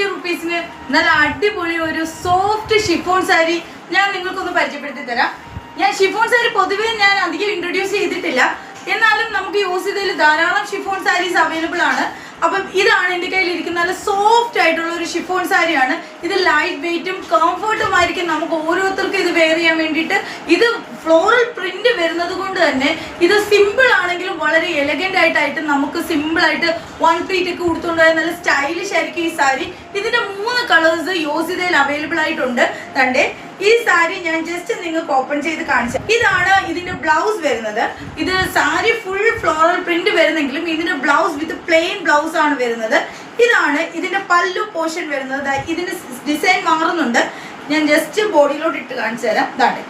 50 rupees-ന് നല്ല അടിപൊളി ഒരു സോഫ്റ്റ് ഷിഫോൺ സാരി ഞാൻ നിങ്ങൾക്കൊന്ന് പരിചയപ്പെടുത്തി തരാം. ഞാൻ ഷിഫോൺ സാരി പൊതുവേ ഞാൻ അധികം ഇൻട്രൊഡ്യൂസ് ചെയ്തിട്ടില്ല, എന്നാലും നമുക്ക് യൂസ് ചെയ്തതിൽ ധാരാളം ഷിഫോൺ സാരീസ് അവൈലബിൾ ആണ്. അപ്പം ഇതാണ് എൻ്റെ കയ്യിൽ ഇരിക്കുന്ന നല്ല സോഫ്റ്റ് ആയിട്ടുള്ള ഒരു ഷിഫോൺ സാരിയാണ്. ഇത് ലൈറ്റ് വെയിറ്റും കംഫർട്ടും ആയിരിക്കും നമുക്ക് ഓരോരുത്തർക്കും ഇത് വെയർ ചെയ്യാൻ വേണ്ടിയിട്ട്. ഇത് ഫ്ലോറൽ പ്രിന്റ് വരുന്നത് കൊണ്ട് തന്നെ ഇത് സിമ്പിൾ ആണെങ്കിലും വളരെ എലഗന്റ് ആയിട്ട് നമുക്ക് സിമ്പിൾ ആയിട്ട് വൺ പ്ലീറ്റ് ഒക്കെ കൊടുത്തുകൊണ്ടുപോയാൽ നല്ല സ്റ്റൈലിഷ് ആയിരിക്കും ഈ സാരി. ഇതിന്റെ 3 കളേഴ്സ് യോസിതയിൽ അവൈലബിൾ ആയിട്ടുണ്ട്. തന്റെ ഈ സാരി ഞാൻ ജസ്റ്റ് നിങ്ങൾക്ക് ഓപ്പൺ ചെയ്ത് കാണിച്ചു. ഇതാണ് ഇതിന്റെ ബ്ലൗസ് വരുന്നത്. ഇത് സാരി ഫുൾ ഫ്ലോറൽ പ്രിന്റ് വരുന്നെങ്കിലും ഇതിന്റെ ബ്ലൗസ് വിത്ത് പ്ലെയിൻ ബ്ലൗസ് ആണ് വരുന്നത്. ഇതാണ് ഇതിന്റെ പല്ലു പോർഷൻ വരുന്നത്. ഇതിന്റെ ഡിസൈൻ മാറുന്നുണ്ട്. ഞാൻ ജസ്റ്റ് ബോഡിയിലോട്ട് ഇട്ട് കാണിച്ചു തരാം. ഇതാണ്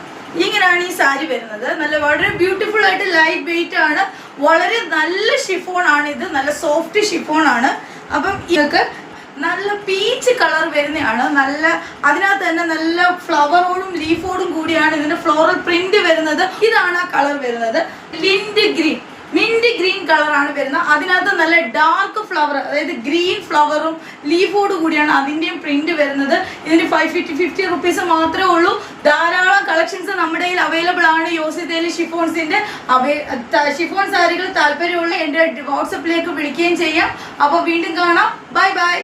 ഇങ്ങനെയാണ് ഈ സാരി വരുന്നത്. വളരെ ബ്യൂട്ടിഫുൾ ആയിട്ട് ലൈറ്റ് വെയിറ്റ് ആണ്. വളരെ നല്ല ഷിഫോൺ ആണ്. ഇത് നല്ല സോഫ്റ്റ് ഷിഫോൺ ആണ്. അപ്പം ഇതൊക്കെ നല്ല പീച്ച് കളർ വരുന്നതാണ്. അതിനകത്ത് തന്നെ നല്ല ഫ്ലവറോടും ലീഫോടും കൂടിയാണ് ഇതിന്റെ ഫ്ലോറൽ പ്രിന്റ് വരുന്നത്. ഇതാണ് ആ കളർ വരുന്നത്. മിന്റ് ഗ്രീൻ കളറാണ് വരുന്നത്. അതിനകത്ത് നല്ല ഡാർക്ക് ഫ്ലവർ, അതായത് ഗ്രീൻ ഫ്ലവറും ലീഫോട് കൂടിയാണ് അതിൻ്റെയും പ്രിന്റ് വരുന്നത്. ഇതിന് 550 rupees മാത്രമേ ഉള്ളൂ. ധാരാളം കളക്ഷൻസ് നമ്മുടെ കയ്യിൽ അവൈലബിൾ ആണ്. യോസിതയിൽ ഷിഫോൺസിന്റെ ഷിഫോൺ സാരികൾ താല്പര്യമുള്ള എൻ്റെ വാട്സപ്പിലേക്ക് വിളിക്കുകയും ചെയ്യാം. അപ്പോൾ വീണ്ടും കാണാം. Bye bye.